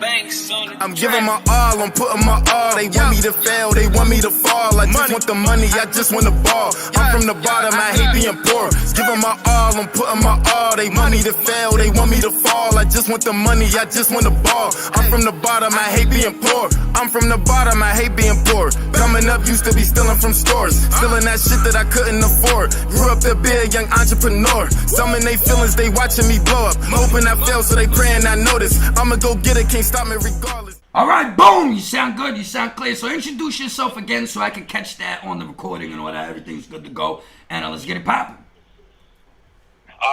I'm giving my all, I'm putting my all. They want me to fail, they want me to fall. I just want the money, I just want the ball. I'm from the bottom, I hate being poor. Giving my all, I'm putting my all. They want me to fail, they want me to fall. I just want the money, I just want the ball. I'm from the bottom, I hate being poor. I'm from the bottom, I hate being poor. Coming up, used to be stealing from stores. Stealing that shit that I couldn't afford. Grew up to be a young entrepreneur. Some in they feelings, they watching me blow up. Hoping I fail, so they praying I notice. I'ma go get it, can't stop me regardless. All right, boom. You sound good. You sound clear. So introduce yourself again so I can catch that on the recording and all that. Everything's good to go. And let's get it popping.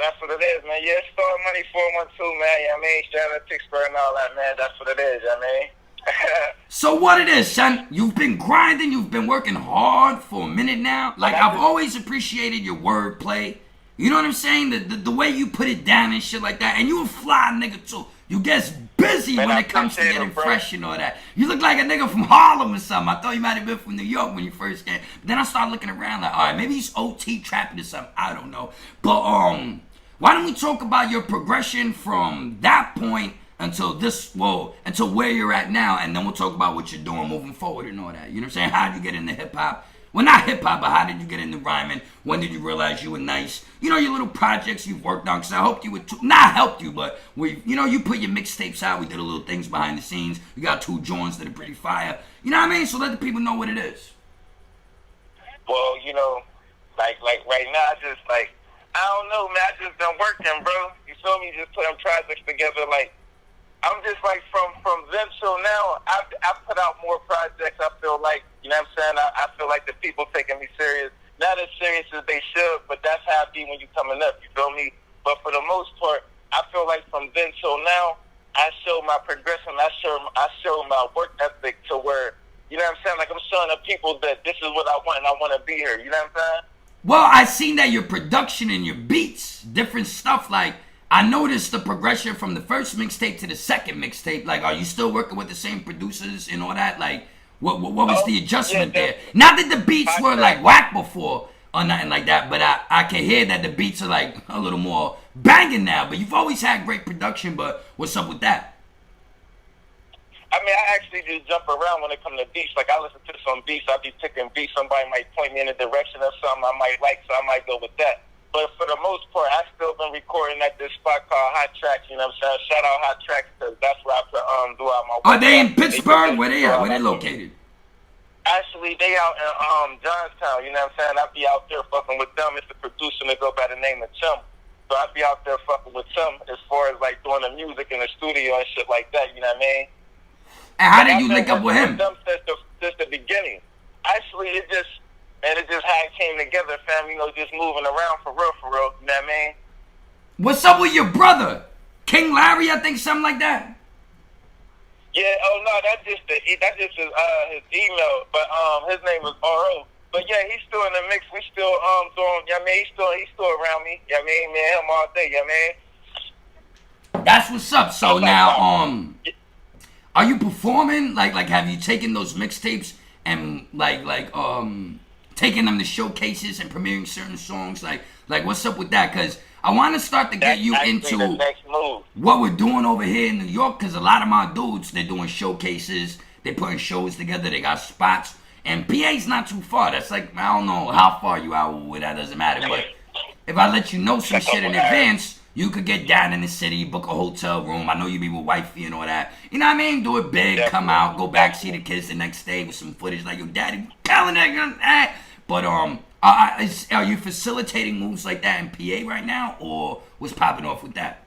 That's what it is, man. Yeah, Starr Money 412, man. You know what I mean? Shout out to Pittsburgh and all that, man. That's what it is, you know what I mean? So what it is, son, you've been grinding, you've been working hard for a minute now. Like, I've always appreciated your wordplay. You know what I'm saying? The way you put it down and shit like that. And you a fly nigga, too. You get busy when it comes to getting fresh and all that. You look like a nigga from Harlem or something. I thought you might have been from New York when you first came. But then I started looking around like, all right, maybe he's OT trapping or something. I don't know. But why don't we talk about your progression from that point until until where you're at now, and then we'll talk about what you're doing moving forward and all that. You know what I'm saying? How did you get into hip-hop? Well, not hip-hop, but how did you get into rhyming? When did you realize you were nice? You know, your little projects you've worked on, because I helped you with not helped you, but you put your mixtapes out. We did a little things behind the scenes. We got 2 joints that are pretty fire. You know what I mean? So let the people know what it is. Well, you know, like right now, I don't know, man. I just been working, bro. You feel me? Just putting projects together, like, I'm just like from then till now, I put out more projects. I feel like, you know what I'm saying? I feel like the people taking me serious. Not as serious as they should, but that's how it be when you coming up, you feel me? But for the most part, I feel like from then till now, I show my progression. I show my work ethic to where, you know what I'm saying? Like, I'm showing the people that this is what I want and I want to be here. You know what I'm saying? Well, I seen that your production and your beats, different stuff, like, I noticed the progression from the first mixtape to the second mixtape. Like, are you still working with the same producers and all that? Like, what was the adjustment there? Not that the beats were, like, whack before or nothing like that, but I can hear that the beats are, like, a little more banging now. But you've always had great production, but what's up with that? I mean, I actually just jump around when it comes to beats. Like, I listen to some beats. I be picking beats. Somebody might point me in a direction of something I might like, so I might go with that. But for the most part, I still been recording at this spot called Hot Tracks. You know what I'm saying? Shout out Hot Tracks, because that's where I do all my work. Are they in Pittsburgh? Where they at? Where they located? Actually, they out in Johnstown. You know what I'm saying? I be out there fucking with them. It's a producer that go by the name of Tim. So I be out there fucking with Tim as far as like doing the music in the studio and shit like that. You know what I mean? And how did you link up with him? Since the beginning. Actually, it just how it came together, fam. You know, just moving around for real. You know what I mean? What's up with your brother? King Larry, I think, something like that? Yeah, oh no, that's just his email. But his name was R.O. But yeah, he's still in the mix. We still doing, you know what I mean? He's still around me. You know what I mean? Me and him all day, you know what I mean? That's what's up. So now, are you performing? Like have you taken those mixtapes and taking them to showcases and premiering certain songs? Like what's up with that? Because I want to start to get you into what we're doing over here in New York, because a lot of my dudes, they're doing showcases, they're putting shows together, they got spots, and PA's not too far. That's like, I don't know how far you out with that, doesn't matter, but if I let you know some shit in advance, you could get down in the city, book a hotel room. I know you be with wifey and all that. You know what I mean? Do it big, come out, go back, see the kids the next day with some footage like, yo, daddy, killing that. But are you facilitating moves like that in PA right now, or what's popping off with that?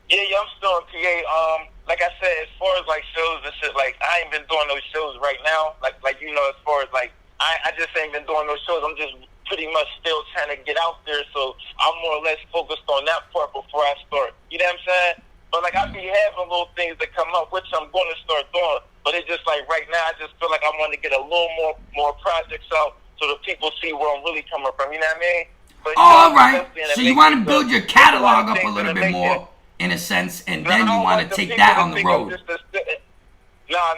Yeah, I'm still in PA. Like I said, as far as like shows and shit, like I ain't been doing those shows right now. Like you know, as far as like I just ain't been doing those shows. I'm just pretty much still trying to get out there, so I'm more or less focused on that part before I start. You know what I'm saying? But like I be having little things that come up, which I'm going to start doing. But it's just like right now, I just feel like I want to get a little more projects out, so the people see where I'm really coming from. You know what I mean? But, all right. So you want to build your catalog up a little bit more, in a sense, and then you want to take that on the road. No. I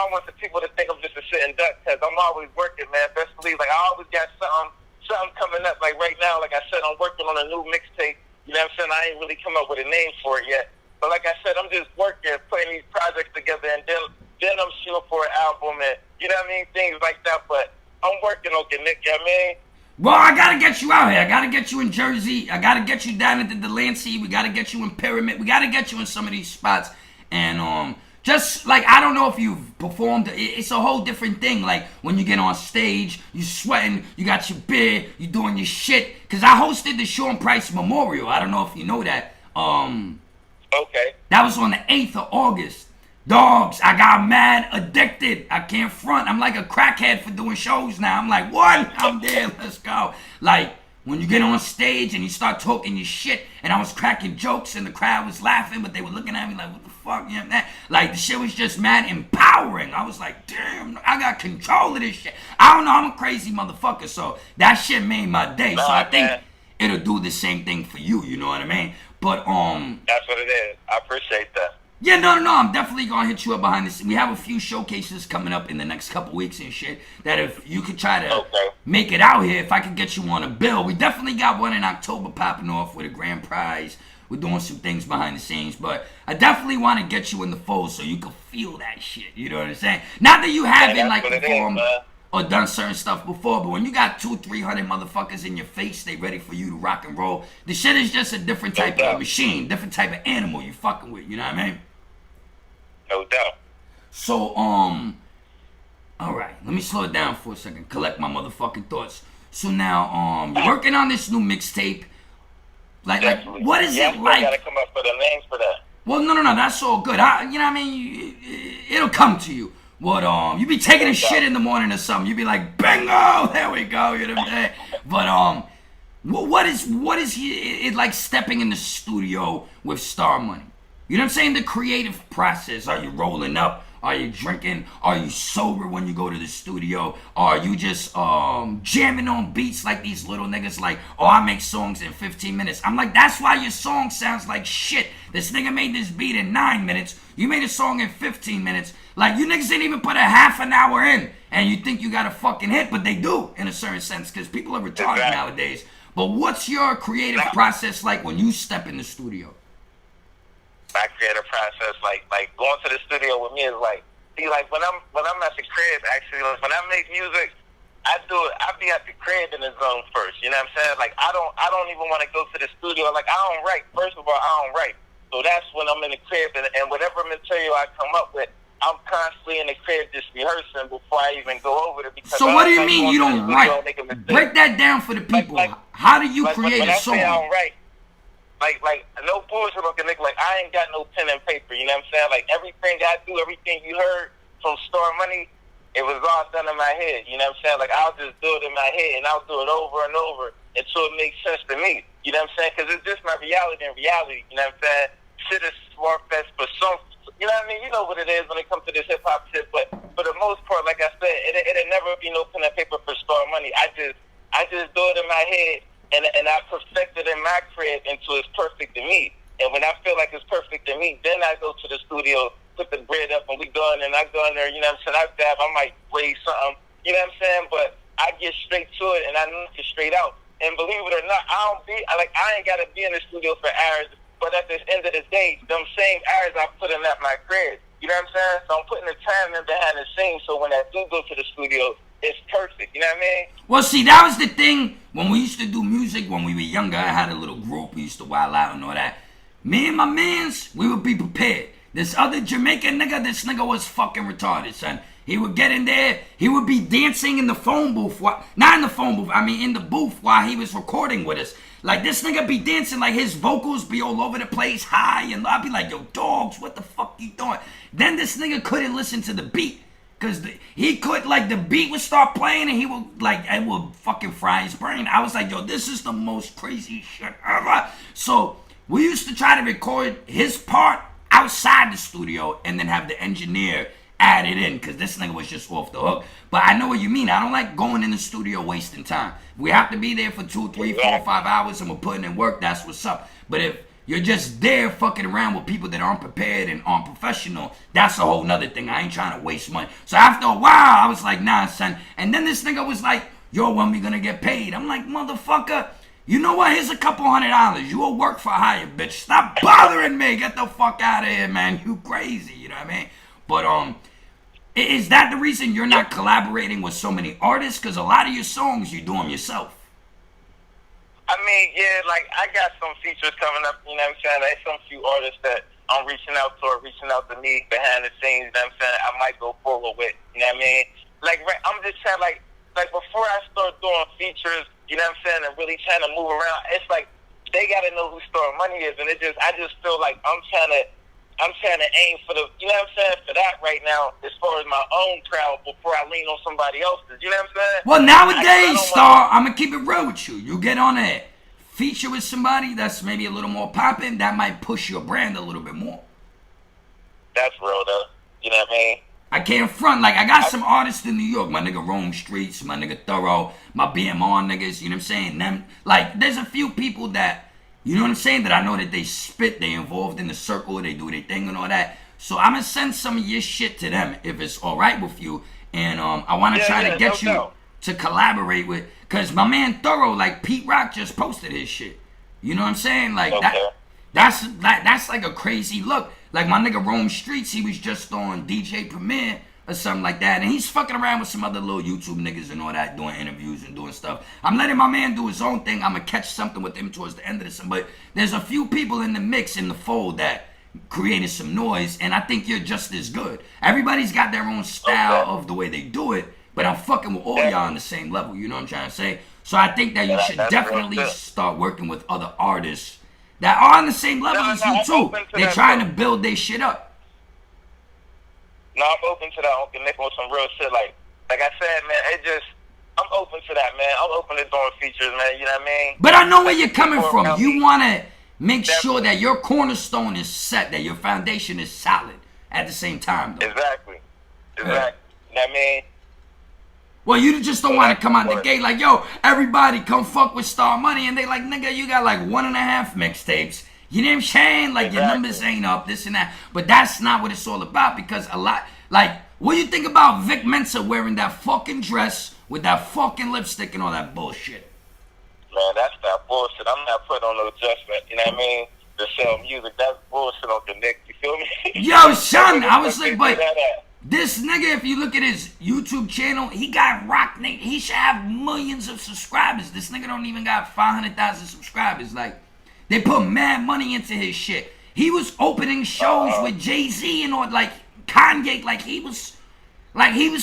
don't want the people to think I'm just a sitting duck, because I'm always working, man. Best believe, like, I always got something coming up. Like, right now, like I said, I'm working on a new mixtape. You know what I'm saying? I ain't really come up with a name for it yet. But like I said, I'm just working, putting Well, I gotta get you out here. I gotta get you in Jersey. I gotta get you down at the Delancey. We gotta get you in Pyramid. We gotta get you in some of these spots. And just like, I don't know if you've performed. It's a whole different thing. Like when you get on stage, you sweating, you got your beer, you doing your shit. Cause I hosted the Sean Price Memorial. I don't know if you know that. Okay. That was on the 8th of August. Dogs, I got mad addicted. I can't front. I'm like a crackhead for doing shows now. I'm like, what? I'm there. Let's go. Like, when you get on stage and you start talking your shit, and I was cracking jokes and the crowd was laughing, but they were looking at me like, what the fuck? You know that? Like, the shit was just mad empowering. I was like, damn, I got control of this shit. I don't know. I'm a crazy motherfucker. So that shit made my day. So I think it'll do the same thing for you. You know what I mean? But, that's what it is. I appreciate that. Yeah, no, I'm definitely gonna hit you up behind the scenes. We have a few showcases coming up in the next couple weeks and shit. That if you could try to make it out here, if I could get you on a bill. We definitely got one in October popping off with a grand prize. We're doing some things behind the scenes, but I definitely want to get you in the fold so you can feel that shit. You know what I'm saying? Not that you haven't like performed or done certain stuff before, but when you got 200-300 motherfuckers in your face, they ready for you to rock and roll. The shit is just a different type of machine, different type of animal you fucking with. You know what I mean? No doubt. So, all right, let me slow it down for a second, collect my motherfucking thoughts. So now, you're working on this new mixtape. Like, what is it like? I gotta come up with the names for that. Well, no, that's all good. You know what I mean? It'll come to you. What, you be taking a shit in the morning or something. You be like, bingo, there we go, you know what I'm saying? But, what is it like stepping in the studio with Starr Money? You know what I'm saying? The creative process. Are you rolling up? Are you drinking? Are you sober when you go to the studio? Are you just jamming on beats like these little niggas like, oh, I make songs in 15 minutes. I'm like, that's why your song sounds like shit. This nigga made this beat in 9 minutes. You made a song in 15 minutes. Like, you niggas didn't even put a half an hour in. And you think you got a fucking hit, but they do in a certain sense because people are retarded nowadays. But what's your creative process like when you step in the studio? My creative process, like going to the studio with me is like, see, like when I'm at the crib, actually, like when I make music, I be at the crib in the zone first. You know what I'm saying? Like I don't even want to go to the studio. Like I don't write. First of all, I don't write. So that's when I'm in the crib, and whatever material I come up with, I'm constantly in the crib just rehearsing before I even go over there. Because so what do you mean you don't write? Break that down for the people. How do you create a song? When I say I don't write, like no bullshit looking nigga, like I ain't got no pen and paper, you know what I'm saying? Like everything I do, everything you heard from Starr Money, it was all done in my head, you know what I'm saying? Like I'll just do it in my head and I'll do it over and over until it makes sense to me, you know what I'm saying? Because it's just my reality and reality, you know what I'm saying? Shit is smart fest for some, you know what I mean? You know what it is when it comes to this hip hop shit, but for the most part, like I said, it'll never be no pen and paper for Starr Money. I just do it in my head. And I perfected in my crib until it's perfect to me. And when I feel like it's perfect to me, then I go to the studio, put the bread up, and we go in there, and I go in there, you know what I'm saying? I dab, I might raise something, you know what I'm saying? But I get straight to it, and I knock it straight out. And believe it or not, I ain't got to be in the studio for hours, but at the end of the day, them same hours I put in at my crib. You know what I'm saying? So I'm putting the time in behind the scenes, so when I do go to the studio, it's perfect, you know what I mean? Well, see, that was the thing when we used to do music when we were younger. I had a little group. We used to wild out and all that. Me and my mans, we would be prepared. This other Jamaican nigga, this nigga was fucking retarded, son. He would get in there. He would be dancing in the phone booth. Not in the phone booth. I mean, in the booth while he was recording with us. Like, this nigga be dancing like his vocals be all over the place, high. And I'd be like, yo, dogs, what the fuck you doing? Then this nigga couldn't listen to the beat. Because he could, like, the beat would start playing and he would, like, it would fucking fry his brain. I was like, yo, this is the most crazy shit ever. So we used to try to record his part outside the studio and then have the engineer add it in because this nigga was just off the hook. But I know what you mean. I don't like going in the studio wasting time. We have to be there for 2, 3, 4, 5 hours and we're putting in work. That's what's up. But if you're just there fucking around with people that aren't prepared and aren't professional, that's a whole nother thing. I ain't trying to waste money. So after a while, I was like, nah, son. And then this nigga was like, yo, when we gonna get paid? I'm like, motherfucker, you know what? Here's a couple $100. You will work for hire, bitch. Stop bothering me. Get the fuck out of here, man. You crazy, you know what I mean? But, is that the reason you're not collaborating with so many artists? Because a lot of your songs, you do them yourself. I mean, yeah, like, I got some features coming up, you know what I'm saying? There's some few artists that I'm reaching out to or reaching out to me behind the scenes, you know what I'm saying? I might go forward with, you know what I mean? Like, I'm just saying, like before I start doing features, you know what I'm saying, and really trying to move around, it's like, they got to know who Starr Money is, and I just feel like I'm trying to aim for the, you know what I'm saying, for that right now, as far as my own crowd, before I lean on somebody else's, you know what I'm saying? Well, nowadays, Starr, I'm gonna keep it real with you. You get on a feature with somebody that's maybe a little more popping, that might push your brand a little bit more. That's real, though. You know what I mean? I can't front. Like, I got some artists in New York. My nigga Rome Streets, my nigga Thorough, my BMR niggas, you know what I'm saying? Them, like, there's a few people that, you know what I'm saying, that I know that they spit, they involved in the circle, they do their thing and all that. So I'm gonna send some of your shit to them if it's all right with you. And I want to try to get you to collaborate with, because my man Thorough, like, Pete Rock just posted his shit. You know what I'm saying? Like, that's like a crazy look. Like, my nigga Rome Streets, he was just on DJ Premier or something like that, and he's fucking around with some other little YouTube niggas and all that, doing interviews and doing stuff. I'm letting my man do his own thing. I'm gonna catch something with him towards the end of this, but there's a few people in the mix, in the fold, that created some noise, and I think you're just as good. Everybody's got their own style of the way they do it, but I'm fucking with all y'all on the same level, you know what I'm trying to say? So I think that you should definitely start working with other artists that are on the same level as you too. They're trying to build their shit up. No, I'm open to that, Uncle Nick, on some real shit. Like I said, man, I'm open to that, man. I'm open to doing features, man, you know what I mean? But I know where you're coming from. You want to make sure that your cornerstone is set, that your foundation is solid at the same time, though. Exactly. You know what I mean? Well, you just don't want to come out the gate like, yo, everybody come fuck with Starr Money, and they like, nigga, you got like 1.5 mixtapes. You know what I'm saying? Like, your numbers ain't up, this and that. But that's not what it's all about, because a lot, like, what do you think about Vic Mensa wearing that fucking dress with that fucking lipstick and all that bullshit? Man, that's that bullshit. I'm not putting on no adjustment, you know what I mean? To sell music, that's bullshit, Uncle Nick, you feel me? Yo, son, I was like, but this nigga, if you look at his YouTube channel, he got Rock Nate. He should have millions of subscribers. This nigga don't even got 500,000 subscribers. Like, they put mad money into his shit. He was opening shows with Jay-Z and all, like Kanye, like he was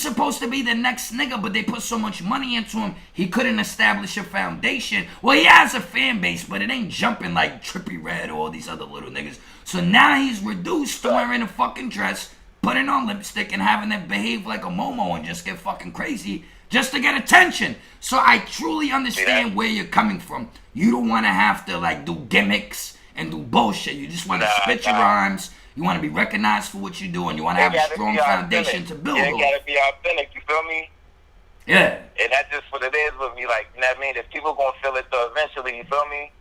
supposed to be the next nigga, but they put so much money into him, he couldn't establish a foundation. Well, he has a fan base, but it ain't jumping like Trippie Redd or all these other little niggas. So now he's reduced to wearing a fucking dress, putting on lipstick, and having to behave like a Momo and just get fucking crazy just to get attention. So I truly understand where you're coming from. You don't want to have to like do gimmicks and do bullshit. You just want to spit your rhymes. You want to be recognized for what you do, and you want to have a strong foundation to build on. You gotta be authentic, you feel me? Yeah. And that's just what it is with me, like, you know what I mean? If people gonna feel it though eventually, you feel me?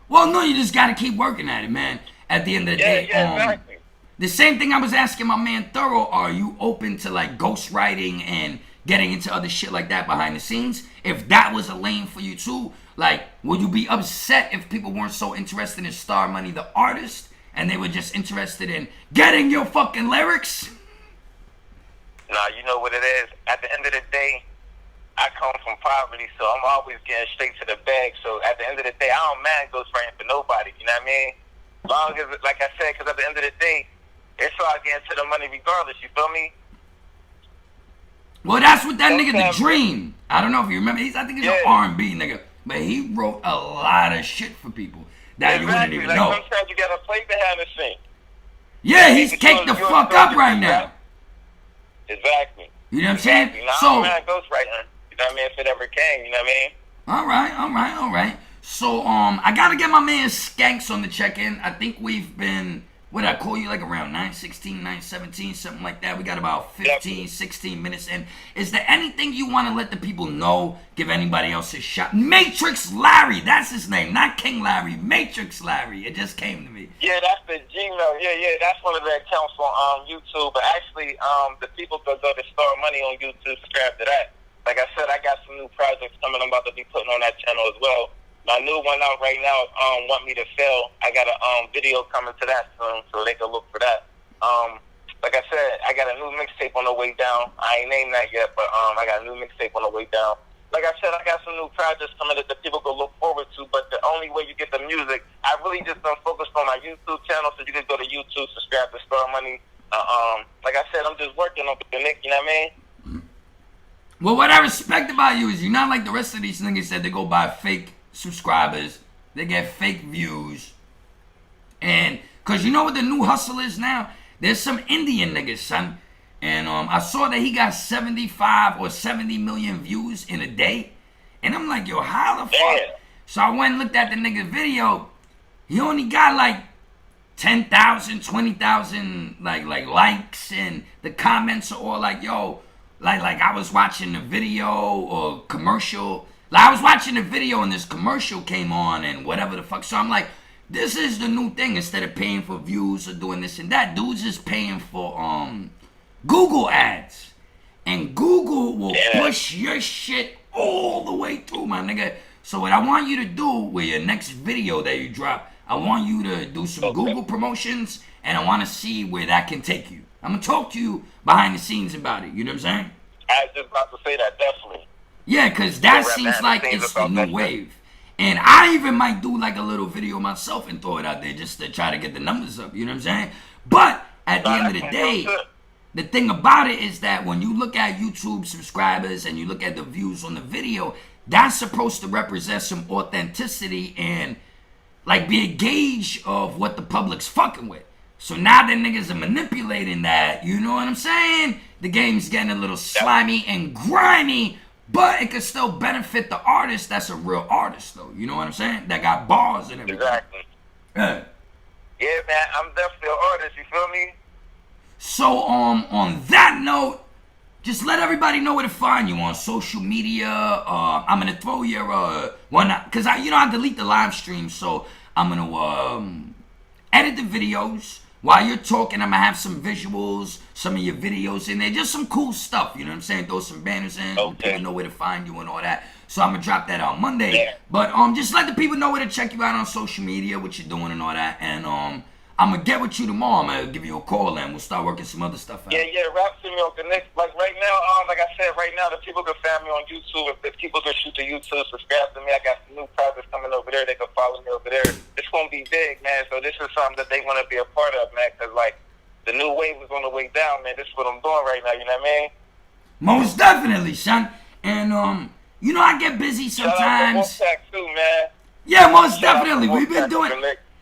Well, no, you just gotta keep working at it, man. At the end of the day. Exactly. The same thing I was asking my man Thorough, are you open to like ghostwriting and getting into other shit like that behind the scenes? If that was a lane for you too, like, would you be upset if people weren't so interested in Starr Money the artist, and they were just interested in getting your fucking lyrics? Nah, you know what it is. At the end of the day, I come from poverty, so I'm always getting straight to the bag. So at the end of the day, I don't mind ghostwriting for nobody, you know what I mean? As long as, like I said, because at the end of the day, it's all getting to the money regardless, you feel me? Well, that's what that nigga The Dream. I don't know if you remember. I think he's an R&B nigga, but he wrote a lot of shit for people that you wouldn't even know. Sometimes you gotta play behind the scene. Yeah, he's caked the fuck up right now. Exactly. You know what I'm saying? Now, so, I'm not ghostwriting. You know what I mean? If it ever came, you know what I mean? All right. So, I gotta get my man Skanks on the check-in. I think we've been, what did I call you, like around 9:16, 9:17, something like that. We got about 15, 16 minutes in. Is there anything you want to let the people know? Give anybody else a shot? Matrix Larry, that's his name. Not King Larry, Matrix Larry. It just came to me. Yeah, that's the Gmail. Yeah, that's one of the accounts on YouTube. But actually, the people that go to Starr Money on YouTube, subscribe to that. Like I said, I got some new projects coming I'm about to be putting on that channel as well. My new one out right now, Want Me to Fail. I got a video coming to that soon, so they can look for that. Like I said, I got a new mixtape on the way down. I ain't named that yet, but I got a new mixtape on the way down. like I said, I got some new projects coming that the people can look forward to. But the only way you get the music, I really just been focused on my YouTube channel. So you can go to YouTube, subscribe to Starr Money. Like I said, I'm just working on the Nick. You know what I mean? Well, what I respect about you is you're not like the rest of these niggas that they go buy fake subscribers. They get fake views. And, cause you know what the new hustle is now? There's some Indian niggas, son. And I saw that he got 75 or 70 million views in a day. And I'm like, yo, how the fuck? Damn. So I went and looked at the nigga video. He only got like 10,000, 20,000 like likes, and the comments are all like, yo, like I was watching a video or commercial. Like I was watching a video and this commercial came on and whatever the fuck. So I'm like, this is the new thing. Instead of paying for views or doing this and that, dudes is paying for Google ads. And Google will push your shit all the way through, my nigga. So what I want you to do with your next video that you drop, I want you to do some Google promotions, and I want to see where that can take you. I'm going to talk to you behind the scenes about it. You know what I'm saying? I was just about to say that, definitely. Yeah, because that seems like it's the new wave. And I even might do like a little video myself and throw it out there just to try to get the numbers up. You know what I'm saying? But at the end of the day, the thing about it is that when you look at YouTube subscribers and you look at the views on the video, that's supposed to represent some authenticity and like be a gauge of what the public's fucking with. So now the niggas are manipulating that, you know what I'm saying? The game's getting a little slimy and grimy, but it could still benefit the artist that's a real artist though, you know what I'm saying? That got bars and everything. Exactly. Yeah, man, I'm definitely an artist, you feel me? So on that note, just let everybody know where to find you on social media. I'm gonna throw your cause I delete the live stream, so I'm gonna edit the videos while you're talking. I'm gonna have some visuals, some of your videos in there, just some cool stuff. You know what I'm saying? Throw some banners in, so people know where to find you and all that. So I'm gonna drop that on Monday. Yeah. But just let the people know where to check you out on social media, what you're doing and all that, and I'm gonna get with you tomorrow. I'm gonna give you a call and we'll start working some other stuff out. Yeah, rap to me on Connect. Like right now, like I said, right now the people can find me on YouTube. If people can shoot to YouTube, subscribe to me. I got some new projects coming over there. They can follow me over there. It's gonna be big, man. So this is something that they want to be a part of, man. Cause like the new wave is on the way down, man. This is what I'm doing right now. You know what I mean? Most definitely, son. And I get busy sometimes. Shout out to Wolfpack too, man. Yeah, most definitely. We've been doing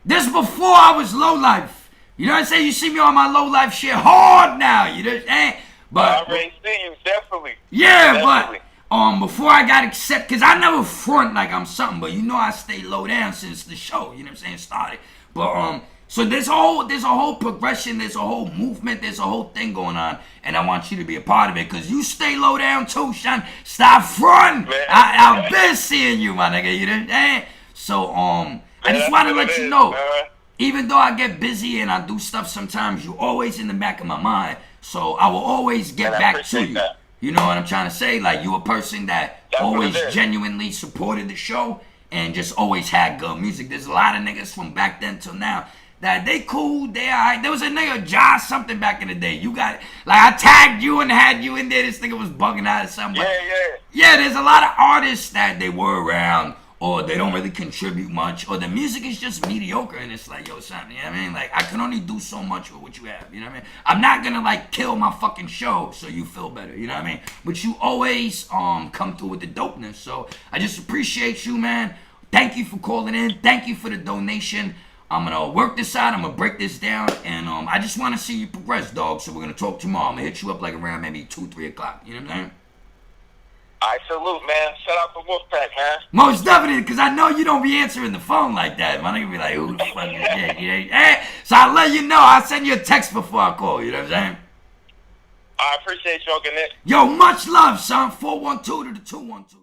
this before I was low life. You know what I'm saying? You see me on my low life shit hard now. You know what I'm saying? But I already see you, definitely. Yeah, definitely. But before I got accepted, because I never front like I'm something, but I stay low down since the show, you know what I'm saying, started. But so there's a whole progression, there's a whole movement, there's a whole thing going on, and I want you to be a part of it, because you stay low down too, son. Stop fronting. I've been seeing you, my nigga, you know what I'm saying? So I just want to let you know, even though I get busy and I do stuff sometimes, you're always in the back of my mind. So I will always get back to you. That. You know what I'm trying to say? Like, you a person that always genuinely supported the show and just always had good music. There's a lot of niggas from back then till now that they cool, they alright. There was a nigga, Josh something back in the day. You got it. Like, I tagged you and had you in there. This nigga was bugging out or something. Yeah, there's a lot of artists that they were around, or they don't really contribute much, or the music is just mediocre, and it's like, yo, son, you know what I mean? Like, I can only do so much with what you have, you know what I mean? I'm not gonna, like, kill my fucking show so you feel better, you know what I mean? But you always come through with the dopeness, so I just appreciate you, man. Thank you for calling in. Thank you for the donation. I'm gonna work this out. I'm gonna break this down, and I just want to see you progress, dog, so we're gonna talk tomorrow. I'm gonna hit you up, like, around maybe 2, 3 o'clock, you know what I'm saying? I salute, man. Shout out to Wolfpack, man. Most definitely, because I know you don't be answering the phone like that. My nigga be like, who the fuck is that? Hey, so I'll let you know. I'll send you a text before I call. You know what I'm saying? I appreciate you, Uncle Nick. Yo, much love, son. 412 to the 212.